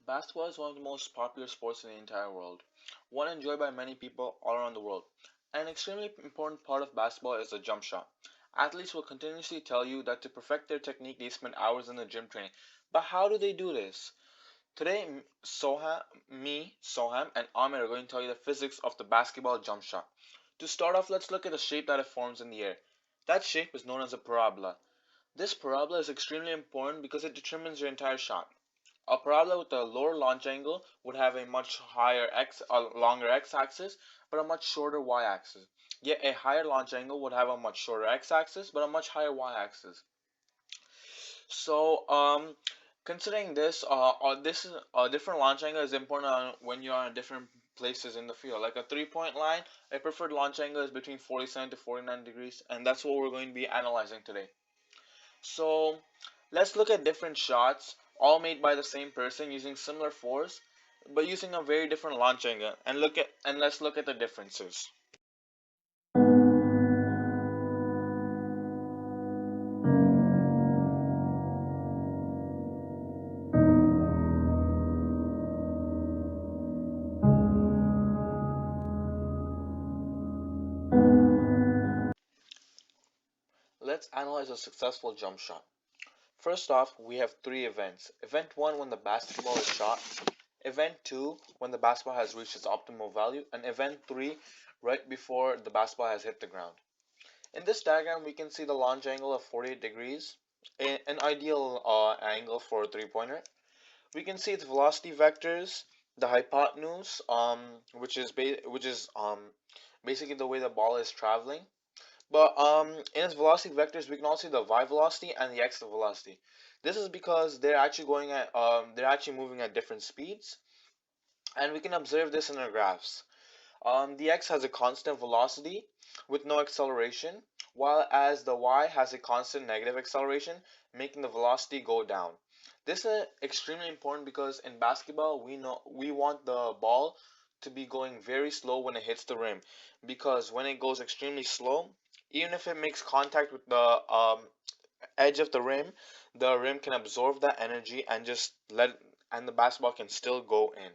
Basketball is one of the most popular sports in the entire world, one enjoyed by many people all around the world. An extremely important part of basketball is the jump shot. Athletes will continuously tell you that to perfect their technique they spend hours in the gym training. But how do they do this? Today, Soham, and Ahmed are going to tell you the physics of the basketball jump shot. To start off, let's look at the shape that it forms in the air. That shape is known as a parabola. This parabola is extremely important because it determines your entire shot. A parabola with a lower launch angle would have a much longer x-axis, but a much shorter y-axis. Yet a higher launch angle would have a much shorter x-axis, but a much higher y-axis. So, considering this is a different launch angle is important when you are in different places in the field. Like a three-point line, a preferred launch angle is between 47 to 49 degrees, and that's what we're going to be analyzing today. So let's look at different shots, all made by the same person using similar force, but using a very different launch angle, and let's look at the differences. Let's analyze a successful jump shot. First off, we have three events. Event 1 when the basketball is shot, Event 2 when the basketball has reached its optimal value, and Event 3 right before the basketball has hit the ground. In this diagram, we can see the launch angle of 48 degrees, an ideal angle for a three-pointer. We can see its velocity vectors, the hypotenuse, which is basically the way the ball is traveling. But in its velocity vectors, we can also see the y velocity and the x velocity. This is because they're actually moving at different speeds, and we can observe this in our graphs. The x has a constant velocity with no acceleration, while as the y has a constant negative acceleration, making the velocity go down. This is extremely important because in basketball we want the ball to be going very slow when it hits the rim, because when it goes extremely slow, even if it makes contact with the edge of the rim can absorb that energy and the basketball can still go in.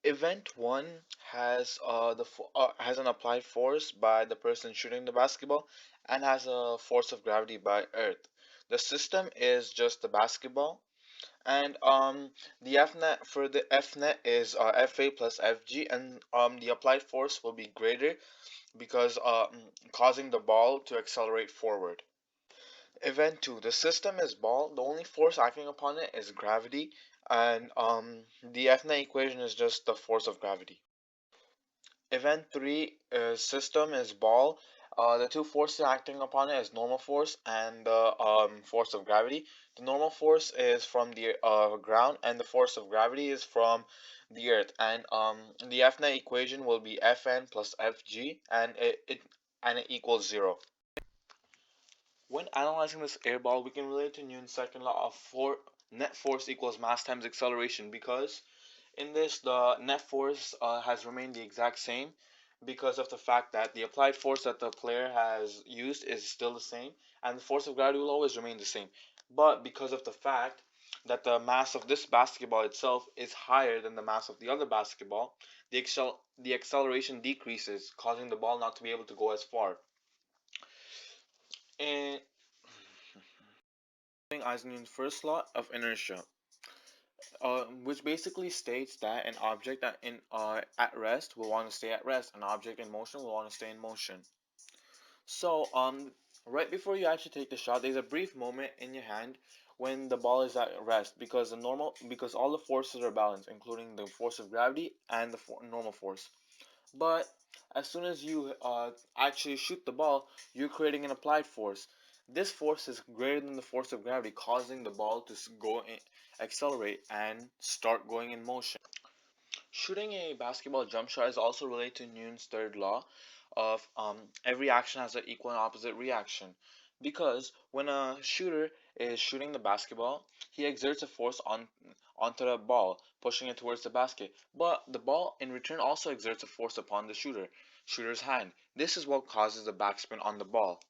Event 1 has an applied force by the person shooting the basketball and has a force of gravity by Earth. The system is just the basketball, and the F net for the F net is FA plus FG, and the applied force will be greater because causing the ball to accelerate forward. Event 2, the system is ball. The only force acting upon it is gravity, and the F net equation is just the force of gravity. Event 3 system is ball. The two forces acting upon it is normal force and the force of gravity. The normal force is from the ground, and the force of gravity is from the earth. And the F net equation will be Fn plus Fg, and it equals 0. When analyzing this air ball, we can relate to Newton's second law of net force equals mass times acceleration, because in this, the net force has remained the exact same because of the fact that the applied force that the player has used is still the same, and the force of gravity will always remain the same. But because of the fact that the mass of this basketball itself is higher than the mass of the other basketball, the acceleration decreases, causing the ball not to be able to go as far. And Eisenstein's first law of inertia, which basically states that an object at rest will want to stay at rest, an object in motion will want to stay in motion. So right before you actually take the shot, there's a brief moment in your hand when the ball is at rest, because all the forces are balanced, including the force of gravity and the normal force. But as soon as you actually shoot the ball, you're creating an applied force. This force is greater than the force of gravity, causing the ball to accelerate and start going in motion. Shooting a basketball jump shot is also related to Newton's third law of every action has an equal and opposite reaction. Because when a shooter is shooting the basketball, he exerts a force onto the ball, pushing it towards the basket. But the ball in return also exerts a force upon the shooter's hand. This is what causes the backspin on the ball.